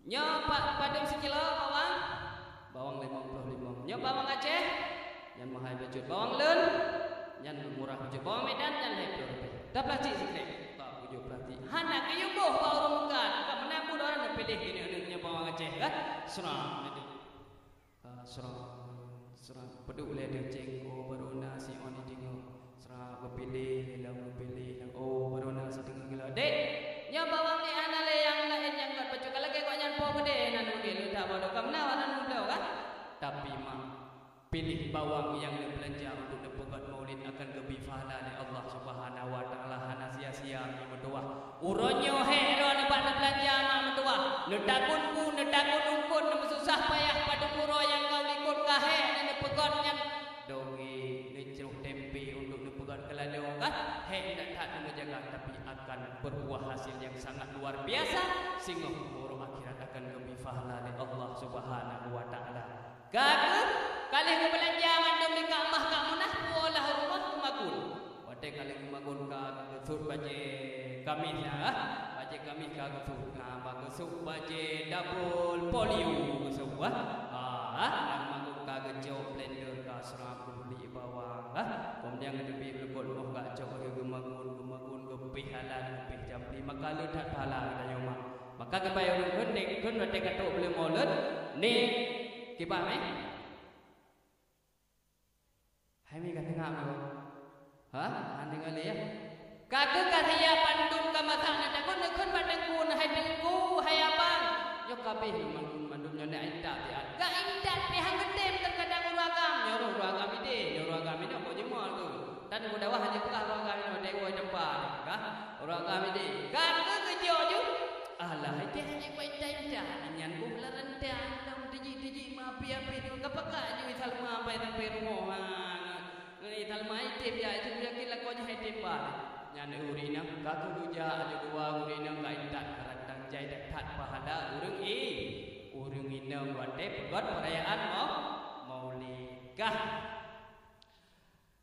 Nya Pak Padang sekilo bawang. Bawang 55. Nya bawang Aceh. Yang mahal bejut bawang len. Yang murah bejut bawang Medan yang naik lebih. Dah plastik sikit. Tak bujur plastik. Hana kayu boh bawang mukan. Kak menabu orang nak pilih gini bawang Aceh kan. Serang nanti. Serang peduk le ada cengko baru nasi on tengok. Serang berpilih lelang berpilih. Oh baru nasi tengok gila. Dek, nya bawang ni ana le yang lain yang kat baju kalau ke kau nyan po gede nan mungkin tak bodoh kamu nan mudah kan. Tapi mak pilih bawang yang belanja untuk depegat maulid akan lebih pahala dari Allah Subhanahu wa taala. Hana sia-sia ni berdoa. Uronyo hero dapat belanja mak mentua. Nedakun ungkun susah payah pada puro yang kau likut kahe dan depegat yang dongi ceruh tempe untuk depegat kelado kan. He nak tak menjaga tapi akan berbuah hasil yang sangat luar biasa sehingga umur akhirat akan lebih pahala dari Allah Subhanahu wa taala. Kakak kali ke belanja mandam di kamah kamu nah polah rumah kumakun. Wate kali kumakun ka gesut baje kamis ya. Baje kamis ka gesut ngapa gesut baje double polio gesut nang makun ka gejok blender ka serapun beli bawang kemudian lebih lebot moh ka cok ke gemakun gepih halal gepih jam 5 kali tak pahala kita nyoma. Maka kebayang kun nek kun wate katok boleh molet ni kipa me. Hai mi kata ngam ko. Ande ngale ya. Kakak katanya pandun ka matang ada kun kun padangku hai dengku hai abang. Yo kabeh mandun nyonya indak dia. Ga indak ni hang gedem terkadang uragam. Nyoru uragam ide ko jemol tu. Dan ko dawah hanya pelah uragam ni dek ko tempat. Ka uragam ide. Kakak kejo ju. Alah ide hanya ko indak. Nyan bu lerentang dam tiji api tu kapaka ni salma pai nang perumo ni salma itip ya itu yakin la ko nya itip ba nyan urina ka tu duja ada dua urina ka indat karantang jai dak that pahala urang ina wate pegot perayaan maulid kah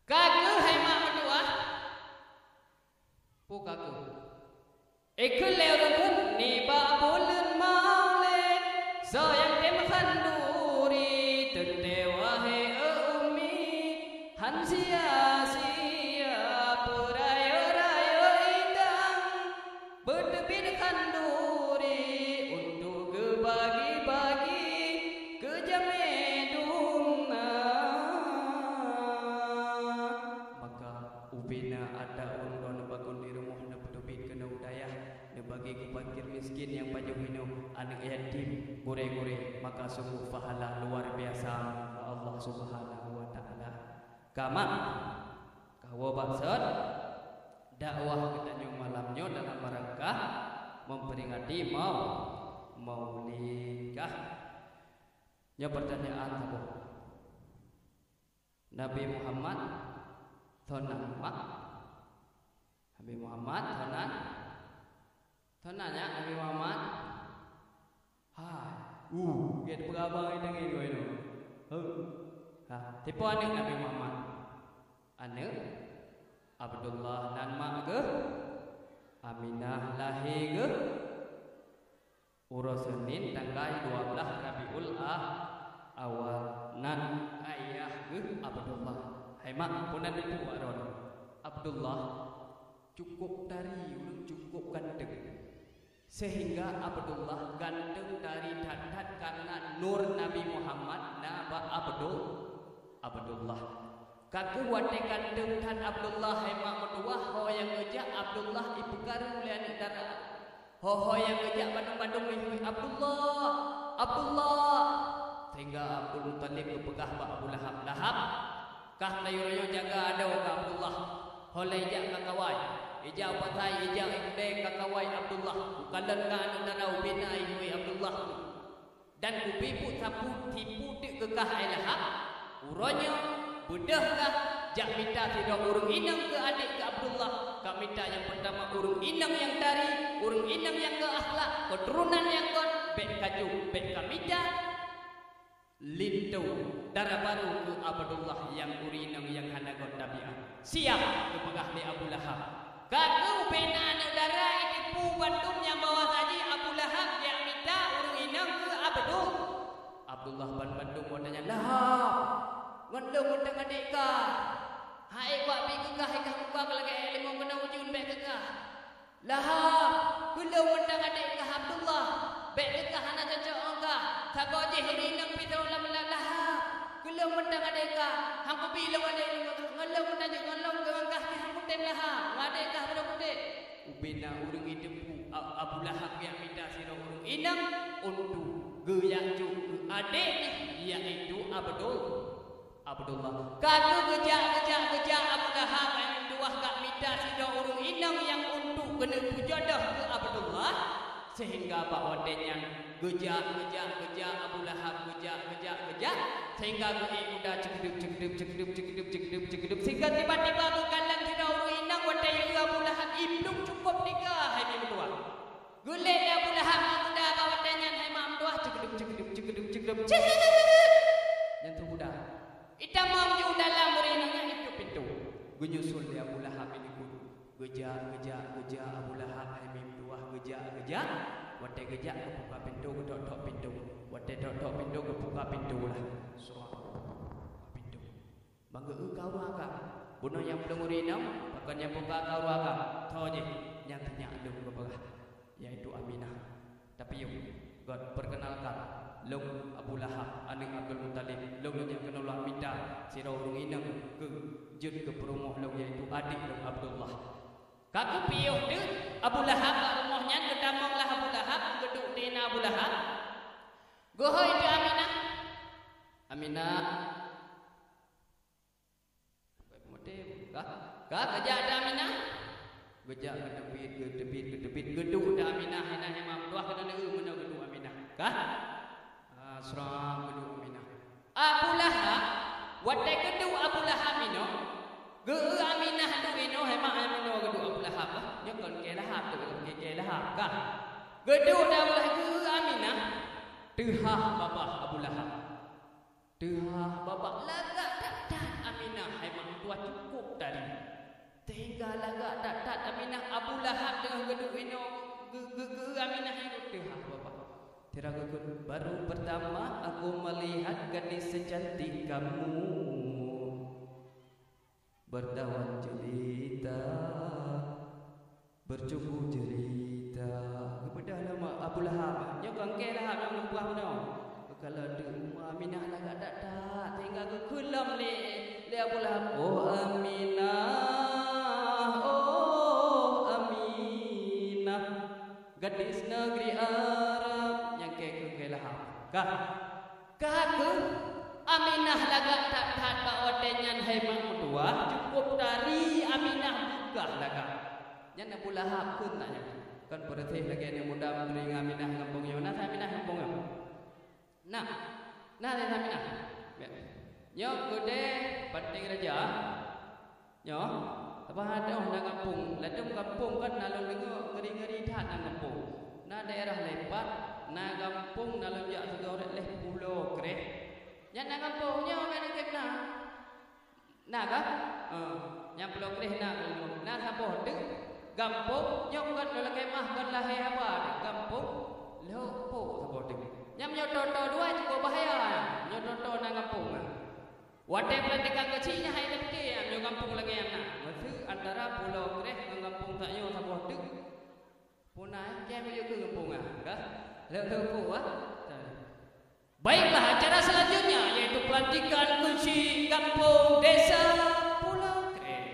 kaku hai mak mentua pu kaku ikul leurun ni ba bulan maulid so yang temkan duri tendewa he umi han sia-sia perayo-rayo indang berdebitkan duri untuk bagi-bagi ke jameduna. Maka ubina ada undon bakun di rumah na berdebit kena udayah na bagi ke fakir miskin yang pajak minum anak yatim gure-gure maka sungguh pahala luar biasa Allah Subhanahu wa taala. Kama kawo baksud dakwah kita nyung malamnya dalam rangka memperingati maulid kah. Nya pertanyaan apa? Nabi Muhammad thonan mak Nabi Muhammad thonan ya Nabi Muhammad get berabang ini ngi doi no. Tipu anak Nabi Muhammad. Anak Abdullah dan mak ke Aminah lahir ke Senin tanggal 12 Rabiul Awal nan ayah ke Abdullah. Hai mak punan ibu aron. Abdullah cukup dari urang cukup ganteng. Sehingga Abdullah ganteng dari dat karena nur Nabi Muhammad naba Abdullah. Kaku wate ganteng dan Abdullah hemak menua ho yang ngejak Abdullah ibukar mulian dara. Ho yang ngejak bandung Abdullah. Sehingga Abdul Muttalib kepegah ba Abu Lahab. Kah layo jaga ada ka Abdullah. Ho lejak kakawai. Ijau patai ijau indeng kakawai Abdullah bukalan ka anu darau binai hui Abdullah dan kubipu tapu tipu dik kekah Lahab uronyo bedahkah jak minta tidak urung inang ke adik ke Abdullah kak minta yang pertama urung inang yang dari urung inang yang ke akhlak keturunan yang kon bek kaju bek kamida lintu darah baru ke Abdullah yang urinang yang hanagot tabiat siap kepegah ni Abu Lahab. Kaku bina negara itipu Bandung yang bawa saji Abu Lahab yang minta urung inang ke Abdul. Abdullah ban Bandung modanya Lahab. Ngendong undang adik ka. Hai kuat pergi ke hai muka ke lagi limau kena ujung baik ke ka. Lahab. Belum undang adik ka Abdullah. Baik ke hana cocok engka. Tak kau je hari inang pitau lam Lahab. Belum undang adik ka. Hangku bilang adik ngelong undang ngelong ke engkah ke hangku tem Lahab. Adik ka belum adik. Ubina urung hidup Abu Lahab yang minta sirah urung inang untuk geyak cu adiknya iaitu Abdullah. Kata gejak Abu Lahab yang duah kak minta sirah urung inang yang untuk kena pujodoh ke Abdullah sehingga pak wadenya gejak Abu Lahab gejak sehingga gue udah cekdep sehingga tiba-tiba ke kalang sirah urung inang wadenya Abu Lahab ibnu cukup nikah hai berdua. Gulai Abu Lahab muda bawa danyan hai mam doa cekdep yang tu muda. Ita mam ju dalam berenangnya itu pintu. Gunyusul dia Abu Lahab ini pun. Gejak Abu Lahab hai mim doa gejak. Wate gejak ke buka pintu ke dok pintu. Wate dok pintu ke buka pintu lah. Surah pintu. Bangga kau agak. Bunuh yang belum urinam, bahkan yang buka kau agak. Tahu je yang tanya lu ke yaitu Aminah. Tapi yuk, God perkenalkan Long Abu Lahab, anak Abdul Muttalib. Long yang kenal minta sirah urung inang ke jud ke perumoh long yaitu adik long Abdullah. Kaku piuh tu Abu Lahab kat rumahnya kedamanglah Abu Lahab geduk dina Abu Lahab. Gohoi tu Aminah. Motif kah kerja ada Aminah? Gejak kedebit geduk dah Aminah henah imam tuah kena neu mana geduk Aminah kah asram geduk Aminah Abu Lahab watai geduk Abu Lahab ino ge Aminah tu ino hemah ino geduk Abu Lahab nya kon ke Lahab tu ke Lahab kah geduk dah Abu Lahab ge Aminah tehah bapa Abu Lahab tehah bapa lagak tak Aminah hemah tuah cukup tadi sehingga lagak tak Aminah Abu Lahab dengan geduk ino Aminah hidup tehah bapak. Tiraga baru pertama aku melihat gadis secantik kamu bertawan jelita bercumbu jelita kepada nama Abu Lahab nyokang ke Lahab yang membuah no kalau de Aminah lagak tak sehingga ke kulam le Abu Lahab oh Aminah gadis negeri Arab yang ke Lahab kah ke Aminah lagak tak bawa dengan hemat dua cukup dari Aminah buka lagak yang Abu Lahab pun tanya kan perhati lagi yang muda beri Aminah ngambungnya nah Aminah ngambungnya nah Aminah nyok gede penting raja nyok apa ada orang kampung, ladum kampung kan nalung dengar ngeri-ngeri dah nang kampung. Na daerah lepat, na kampung nalung jak segorek leh pulau kreh. Yang nang kampungnya mana kena? Na kah? Yang pulau kreh na na saboh dek. Kampung nyok kan dalam kemah kan lahir apa? Kampung lopo saboh dek. Yang nyoto dua cukup bahaya. Nyoto nang kampung. Wadah pelantikan kecilnya hai lebih yang kampung lagi yang nak. Antara pulau kreh dengan kampung taknya sabuah dek punai jam yo ke kampung kah leu baiklah acara selanjutnya yaitu pelantikan kunci kampung desa Pulau Kreh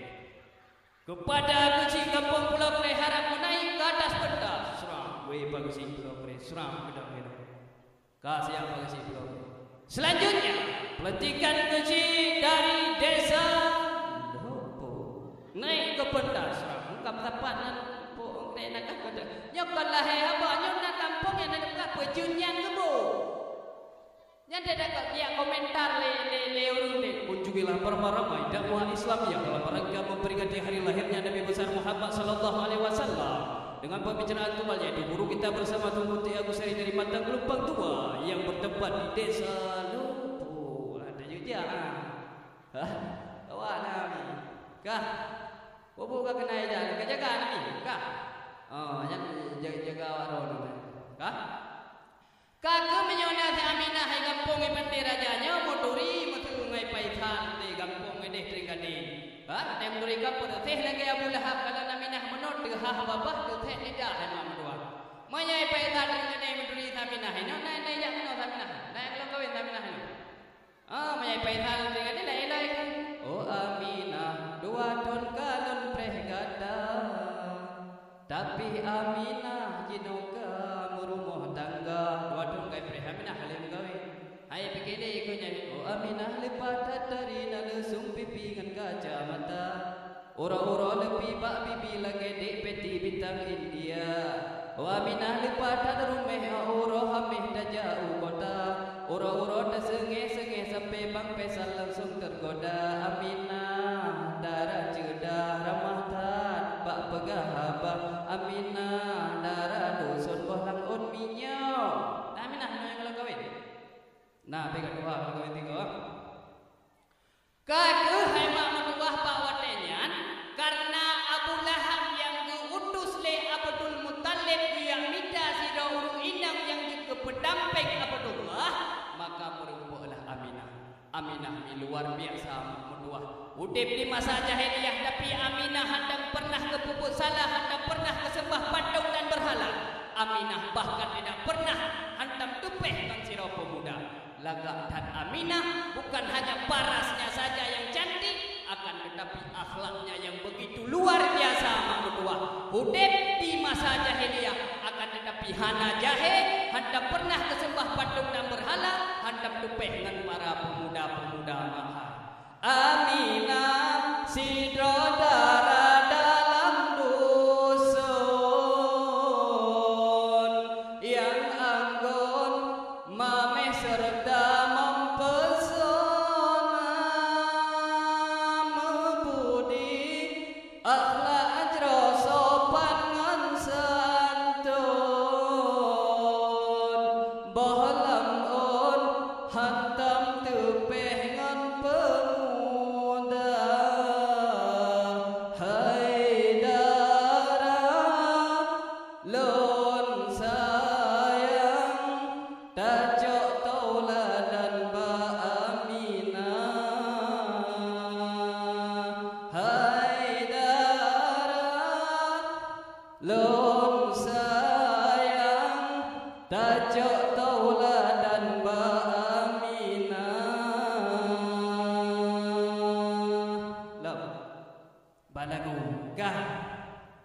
kepada kunci kampung Pulau Kreh harap menaik ke atas pentas serang we bangsi Pulau Kreh serang gedang kasih yang bangsi Pulau Kreh selanjutnya pelantikan kunci dari desa naik ke pentas ngam tapat nan po ngre nak kada nyokanlah he apa nyon nak kampung yang nak ka pejunyan kebo yang ada dia komentar le urun le kunjungilah ramai dakwah Islamiyah dalam rangka memperingati hari lahirnya Nabi besar Muhammad sallallahu alaihi wasallam dengan pembicaraan tunggal yaitu guru kita bersama Tuan Muti Agus Sari dari Mantang Gelombang Tua yang bertempat di desa Lupu ada juga kawan kami kah Bobo ka kena aja, ka jaga ni, ka. Oh, yang jaga waron. Ka? Kakak menyona si Aminah hai kampung ipati rajanya moturi matu ngai paitan di kampung ini tringani. Ha, tem duri kapur teh lagi Abu Lahab kalau Aminah menot de ha babah de teh lidah hai mamdua. Manyai paitan tringani moturi Aminah hai nai nai jak no Aminah. Nai kalau kawin Aminah hai. Ah, manyai paitan tringani lai lai. Oh Aminah dua ton kalon preh gada. Tapi Aminah jinoka murumuh tangga dua ton kai preh Aminah halim gawe. Hai pikir ikut nyanyi. Oh Aminah lepat dari nala sum pipi ngan kaca mata. Ora-ora lepi bak bibi lagi dek peti bintang India. Oh Aminah lepat rumeh ora hameh dah jauh kota. Ora-ora dah sengeh-sengeh sampai bang pesal langsung tergoda. Aminah darah cedah ramah tat bak pegah abang. Aminah darah dusun bohlang on minyak. Aminah no yang kalau kawin. Nah, bega dua kalau kawin tiga. Kakek hai mak menduah pak watenyan karena Abu Lahab yang diutus le Abdul Muttalib yang minta si Daud inang yang juga pendamping Abdullah maka merupalah Aminah. Aminah ni luar biasa menduah. Udip di masa jahiliyah tapi Aminah hendak pernah kepupuk salah, hendak pernah kesembah patung dan berhala. Aminah bahkan tidak pernah hantam tupeh kan sirah pemuda. Lagak dan Aminah bukan hanya parasnya saja yang cantik, akan tetapi akhlaknya yang begitu luar biasa menduah. Udip di masa jahiliyah akan tetapi hana jahe, hendak pernah kesembah patung dan berhala, hendak tupeh dengan para pemuda-pemuda mahal. Aminah sidro darah dalam dusun yang anggun mameh serta mempesona mebudi akhlak ajro sopan ngan santun bohlam on hantam tupeh ngan Lon sayang tajok tauladan ba Aminah. Lam balagu gah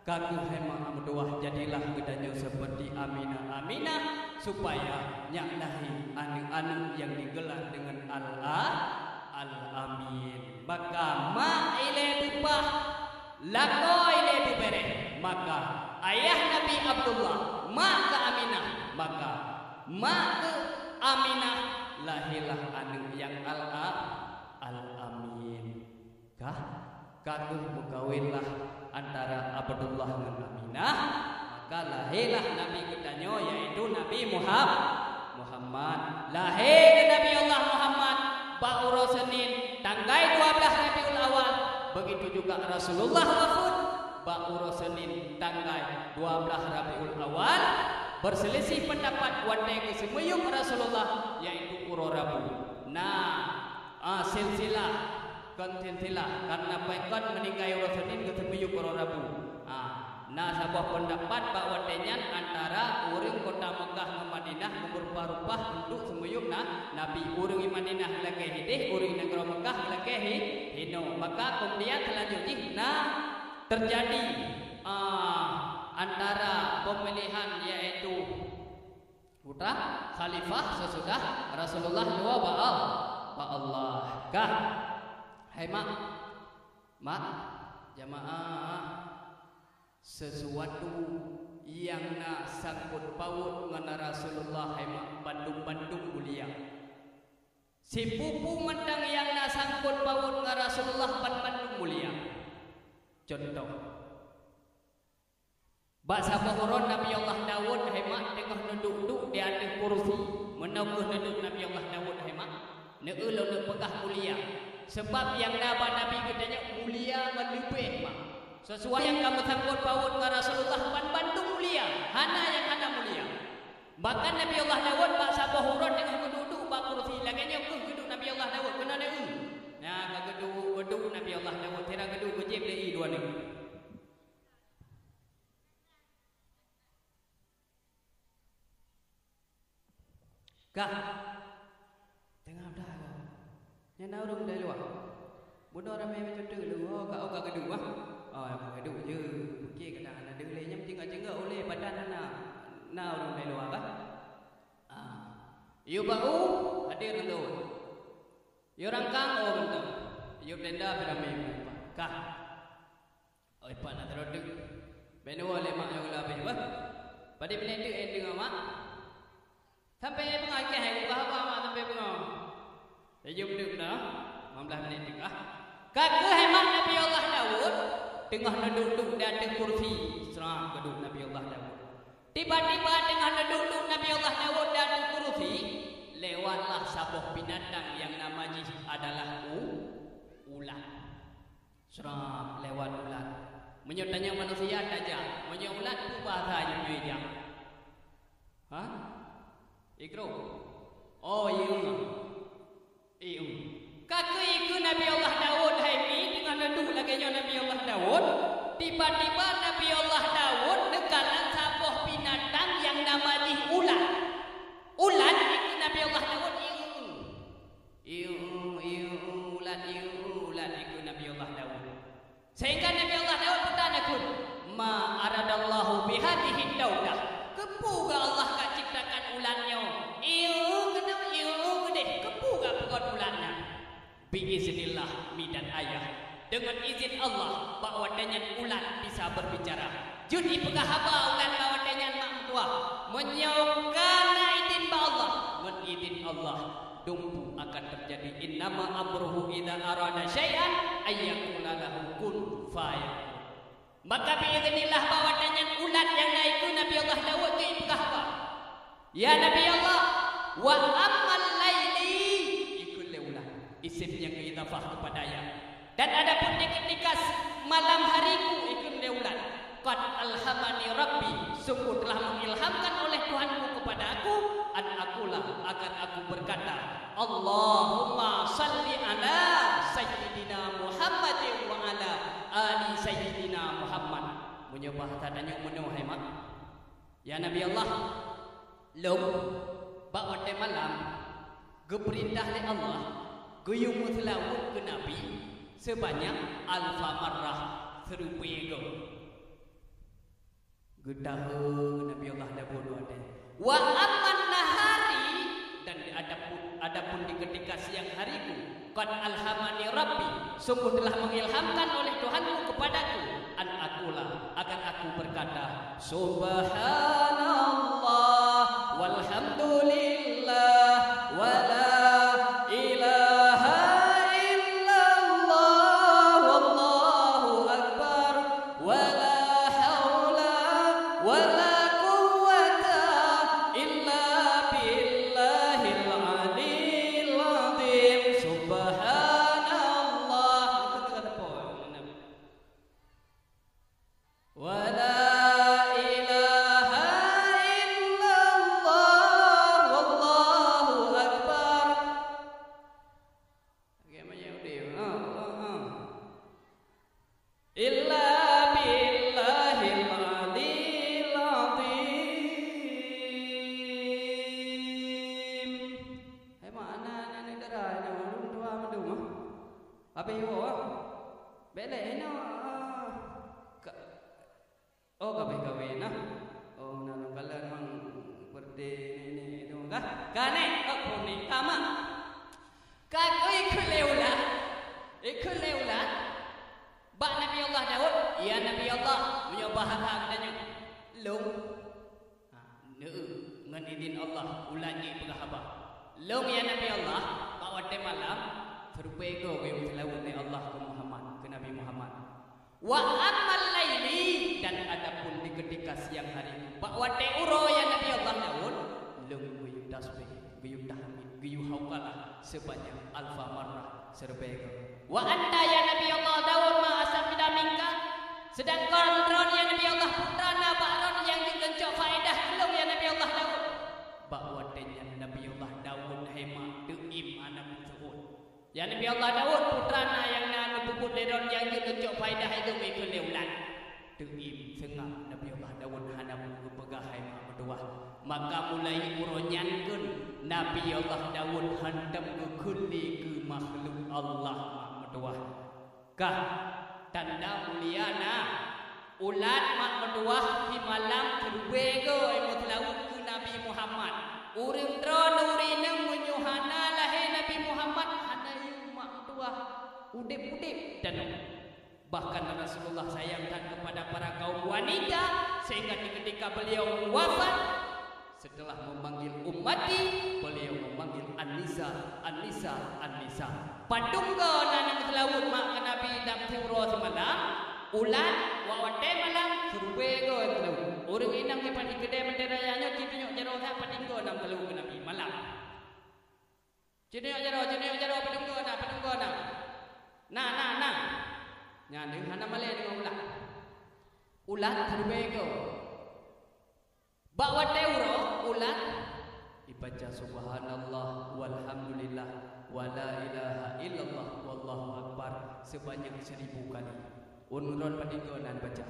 kagu hema amdoah jadilah gedanyo seperti Aminah supaya nyak dahi anu-anu yang digelar dengan Al-Amin. Maka ma ile bupah lako ile bubere. Maka ayah Nabi Abdullah mak ke Aminah, maka mak ke Aminah lahirlah anu yang Al-Amin. Kah kaguh mukawinlah antara Abdullah dengan Aminah, maka lahirlah Nabi kedanyo yaitu Nabi Muhammad. Lahir Nabi Allah Muhammad Ba'uro Senin tanggal 12 Rabiul Awal. Begitu juga Rasulullah wafat Ba'uro Senin tanggal 12 Rabiul Awal. Berselisih pendapat wadai kesemuyung Rasulullah yaitu Uro Rabu. Nah, silsilah karena paikon meninggal Uro Senin kesemuyung Uro Rabu. Nah, sebuah pendapat bahwa denyan antara urang kota Mekah dan Madinah berubah-ubah untuk semuyung Nabi urang di Madinah lagi hidih, urang negara Mekah lagi hino. Maka kemudian selanjutnya terjadi antara pemilihan yaitu putra khalifah sesudah Rasulullah dua Allah kah. Hai mak jamaah, sesuatu yang na sangkut paut dengan Rasulullah hemat bandung mulia. Si pupu mendang yang na sangkut paut dengan Rasulullah bandung mulia. Contoh, bahasa Quran Nabi Allah Daud hemat tengah duduk di atas kursi menunggu duduk Nabi Allah Daud hemat neulun pegah mulia. Sebab yang Nabi katanya mulia melebih mak. sesuai yang kamu sambut paut ke Rasulullah bandung mulia, hana yang hana mulia. Bahkan Nabi Allah Daud bak sabah hurun dengan geduduk bak kursi laganya geduduk Nabi Allah Daud kena ada nah geduduk Nabi Allah Daud tira geduduk gojib dei dua ni. Kak tengah dah nya na urang dah luar. Bodoh ramai macam tu lu kak geduduk ah. Oh kak geduduk je. Okey kadang ada delay nya tinggal-tinggal oleh badan anak. Nah orang dari luar kan? You bau hadir tu. You rangkang betul. You benda beramai. Kah? Oi pak nak terus. Benu oleh mak yang lebih bah. Pada benda tu dengan mak. Sampai pengakeh hai apa mak sampai pengau. You duduk dah. 15 minit juga. Kak hemat Nabi Allah Daud tengah duduk di atas kursi serang gedung Nabi Allah Daud. Tiba-tiba tengah duduk Nabi Allah Daud di atas kursi, lewatlah sebuah binatang yang namanya adalah ulat. Serang lewat ulat. Menyertanya manusia saja, menyertanya ulat itu bahasanya beda. Hah? Ikro. Oh iya. Kata ikut Nabi Allah Daud hari ini dengan duduk lagi Nabi Allah Daud. Tiba-tiba Nabi Allah Daud dekalan sebuah binatang yang namanya ulat. Ulat itu Nabi Allah Daud ulat itu Nabi Allah Daud. Sehingga Nabi Allah Daud bertanya kun, ma aradallahu bihadihi daulah. Kepuga Allah kat ciptakan ulatnya. Kepuga pegot ulatnya. Biiznillah midan ayah. Dengan izin Allah bahwatanya ulat bisa berbicara. Jadi pegah haba ulat bahwatanya mak tua menyokana izin Allah. Men izin Allah dumpu akan terjadi. Innama amruhu idza arada syai'an ayyakula lahu kun fayakun. Maka biiznillah bahwatanya ulat yang naiku Nabi Allah Daud ke pegah haba. Ya Nabi Allah wa ammal laili ikul ulat. Isimnya keidafah kepadanya. Dan adapun ketika malam hariku ikut leulat. Qad alhamani rabbi, sungguh telah mengilhamkan oleh Tuhanku kepada aku an akulah agar aku berkata Allahumma salli ala sayyidina Muhammadin wa ala ali sayyidina Muhammad. Menyembah tadanya menuh hemat. Ya Nabi Allah, lom bak malam geperintah oleh Allah guyung selawat ke Nabi sebanyak alfa marrah serupa ego. Gedah Nabi Allah Daud ada. Wa amman nahari dan adapun di ketika siang hariku qad alhamani rabbi, sungguh telah mengilhamkan oleh Tuhanku kepadaku an akulah agar aku berkata subhanallah walhamdulillah wala sebanyak alfa marrah serbega. Wa anta ya Nabi Allah Daud ma asafida minka Yang Nabi Allah Daud putrana yang nak puput leron yang tunjuk faedah itu ikut leulan. Tuim sengah Nabi Allah Daud hana buku pegahai mahdua. Maka mulai uronyankeun Nabi Allah Daud hantam ke kulli ke makhluk Allah mahdua. Kah tanda muliana ulat mahdua di malam terbego mutlaut ke Nabi Muhammad. Uring dron urinem menyuhana lahir Nabi Muhammad hana yung mahdua udip-udip dan bahkan Rasulullah sayangkan kepada para kaum wanita sehingga ketika beliau wafat setelah memanggil ummati beliau memanggil An-Nisa An-Nisa An-Nisa padungga nanang selawut mak Nabi dam tiuro semalam ulan wa wate malam surbego selawut urang inang ke padi gede menderayanya cinyok jero sa padinggo nam selawut Nabi malam cinyok jero padinggo na nya deung hana male dengan ulat surbego bawa teuro ulat dibaca subhanallah walhamdulillah wala ilaha illallah wallahu akbar sebanyak 1000 kali. Unron padinggonan baca.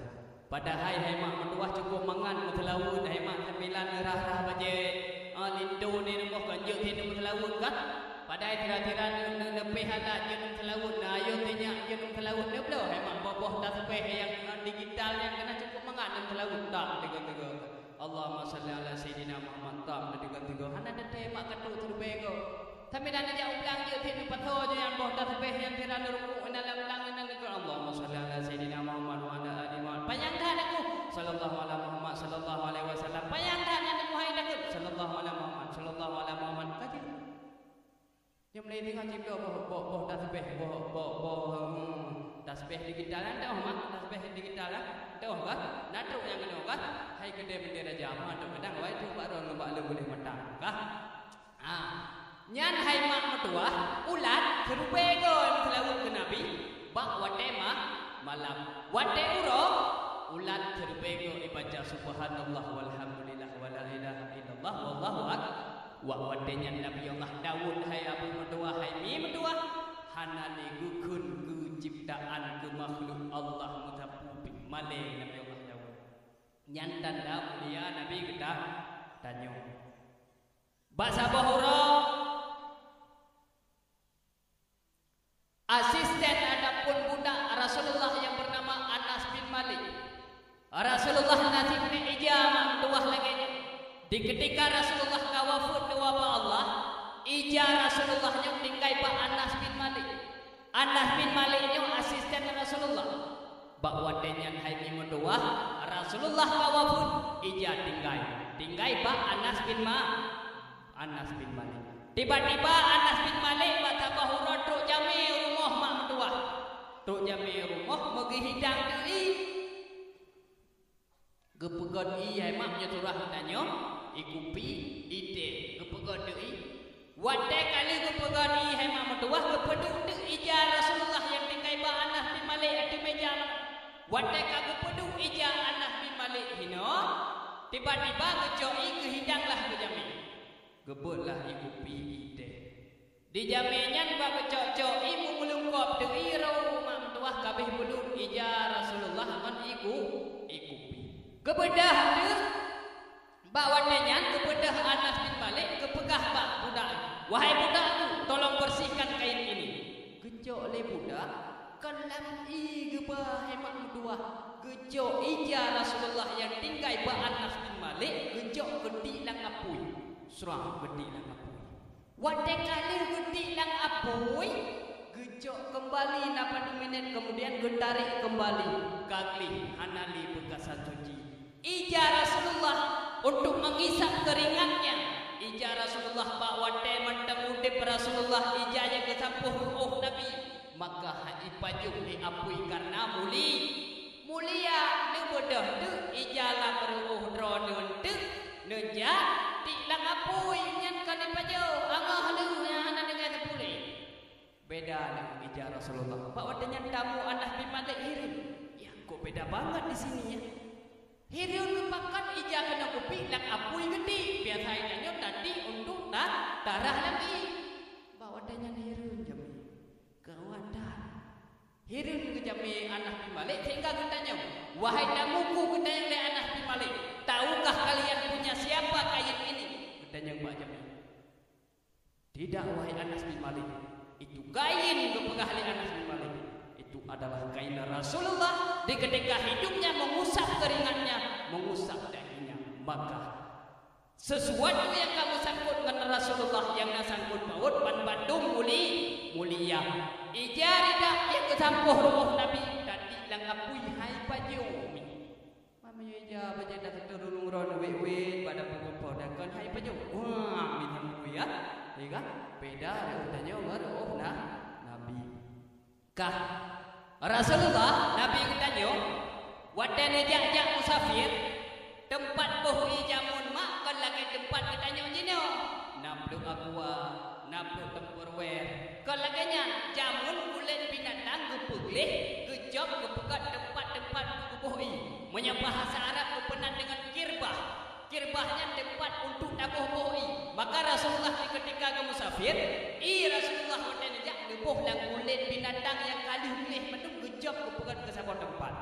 Padahal hai mak menduah cukup mangan mutlawud hai mak sembilan rah-rah baje. Lindu ni nombor kanjuk ni mutlawud kan? Padahal tira-tira nepe halat je mutlawud nah ayo tanya je mutlawud ne belum hai mak boboh tasbih yang digital yang kena cukup mangan mutlawud tak tega-tega. Allahumma salli ala sayyidina Muhammad tam tiga-tiga hana dete mak katu terbego tapi dan aja ulang je tin patho je yang boh tasbih yang tira ruku dalam ulang nang ke Allahumma salli ala sayyidina Muhammad wa ala ali Muhammad payangkan aku sallallahu alaihi Muhammad sallallahu alaihi wasallam payangkan aku hai aku sallallahu alaihi Muhammad sallallahu alaihi Muhammad kaji yang mulai dengan cipta boh tasbih tasbih digitalan dah mak tasbih digitalan dah kan natruk yang kena kan hai gede bendera jamaah tu kadang wai tu baru lembak le boleh matang kah nyan hai mak metua ulat serubego selawut ke Nabi bak wate malam wate uro ulat serubego dibaca subhanallah walhamdulillah wala ilaha illallah wallahu akbar wa watenya Nabi Allah Daud hai abu metua hai mi metua hana legukun ke ciptaan ke makhluk Allah mutapubi malih Nabi Allah Daud nyan tanda mulia Nabi kita tanyo bahasa bahura asisten adapun budak Rasulullah yang bernama Anas bin Malik Rasulullah nasib ni ijamah tuah lagi di ketika Rasulullah kawafut dua Allah ija Rasulullah yang tingkai Pak Anas bin Malik yang asisten Rasulullah bak wadenyan hai mi menduah Rasulullah kawafut ija tingkai Pak Anas bin Malik tiba-tiba Anas bin Malik baca bahura truk jami rumah mak menduah truk jami rumah megi hidang deui gepegon iya mak nyeturah danyo ikupi ide gepegon deui wate kali gepegon iya mak menduah gepeduk de ija Rasulullah yang tingkai Pak Anas bin Malik di meja wate ka gepeduk ija Anas bin Malik hino tiba-tiba gejoi ke hidanglah ke jami gebutlah ikupi ide di jaminya bak cocok ibu melungkop deui rumah menduah kabeh beduk ija Rasulullah kan ikupi kebedah de bak watenya kebedah Anas bin Malik kepegah bak budak wahai budak tolong bersihkan kain ini gejok le budak kalam i gebah hemat menduah gejok ija Rasulullah yang tinggai bak Anas bin Malik gejok gedi lang apui serang gedi lang apui wate kali gedi lang apui gejok kembali 8 minit kemudian getarik kembali kagli hanali bekasan suci ija Rasulullah untuk mengisap keringatnya ija Rasulullah bak wate mantang udip Rasulullah ija yang kesampuh Nabi maka hai pajuk di apui karena mulia ne bodoh tu ija la beruh dronon tu neja ti lang apui nyan kan pajo angah lu yang ana dengan sepule beda dengan ija Rasulullah bak wate nyan tamu Anas bin Malik hirin ya kok beda banget di sini ya hirin merupakan ija kena kopi lang apui gede biasanya tadi untuk darah lagi bawa tanya hirin jami Hirun ke jami Anas bin Malik sehingga katanya, wahai tamuku katanya oleh Anas bin Malik, tahukah kalian punya siapa kain ini? Katanya Pak Jami. Tidak wahai Anas bin Malik, itu kain kepegang oleh Anas bin Malik. Itu adalah kain Rasulullah di ketika hidupnya mengusap keringatnya, mengusap dahinya. Maka sesuatu yang kamu sangkut dengan Rasulullah yang nasangkut paut bandung mulia. Ijari dak yang kesampuh roh Nabi tadi lang apui hai pajomi. Mamanya ija baca dak turun ron we pada pokok dak kan hai pajo. Wah, minum ya. Iya beda tanya roh Nabi. Kah Rasulullah Nabi katanya wadane jak musafir tempat boh ijamun mak kan lagi tempat katanya jino. Nablu aqua nablu tempurwer kalaganya jamun kulit binatang gepugleh gejok gepekat tempat-tempat gebuhi punya bahasa Arab kepenan dengan kirbahnya tempat untuk tabuh bohi. Maka Rasulullah ketika ke musafir Rasulullah wadana jak gebuh lang kulit binatang yang kali hulih menung gejok gepekat ke sebuah tempat.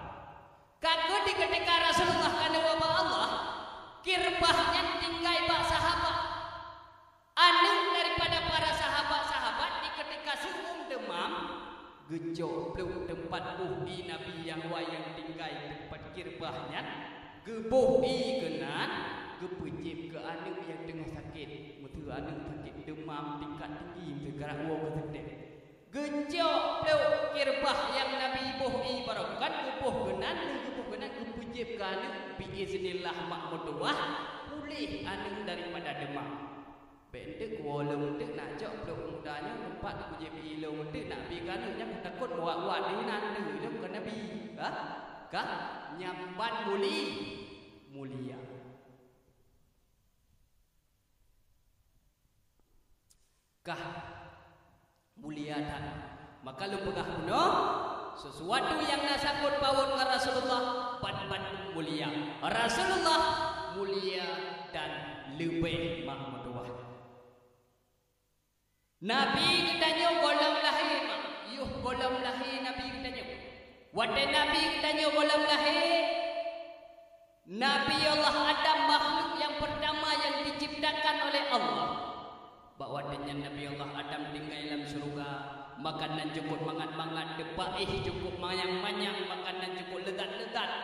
Kaku di ketika Rasulullah kana wabah Allah kirbahnya tinggai pak sahabat anu daripada para sahabat-sahabat di ketika suum demam gejok peluk tempat buhi Nabi yang wayang tinggai tempat kirbahnya gebuhi kenan gepejip ke anu yang tengah sakit mutu anu sakit demam tingkat tinggi segera uang kesedek gejok peluk kirbah yang Nabi buhi barokan gebuh kenan gepejip ke anu biiznillah makmuduah pulih anu daripada demam. Pendek walau pendek nak jauh belum mudanya tempat aku jadi ilau pendek nak bikan nya takut buat ni nanti dia bukan Nabi, kah nyamban mulia. Kah mulia dan maka lu pegah kuno sesuatu yang nasabut paut ke Rasulullah pan mulia. Rasulullah mulia dan lebih mahmuduah. Nabi katanya golong lahir golong lahir Nabi katanya wadah Nabi katanya golong lahir Nabi Allah Adam makhluk yang pertama yang diciptakan oleh Allah bahwa dengan Nabi Allah Adam tinggal dalam surga makanan cukup mangat-mangat depaih cukup manyang-manyang makanan cukup legat-legat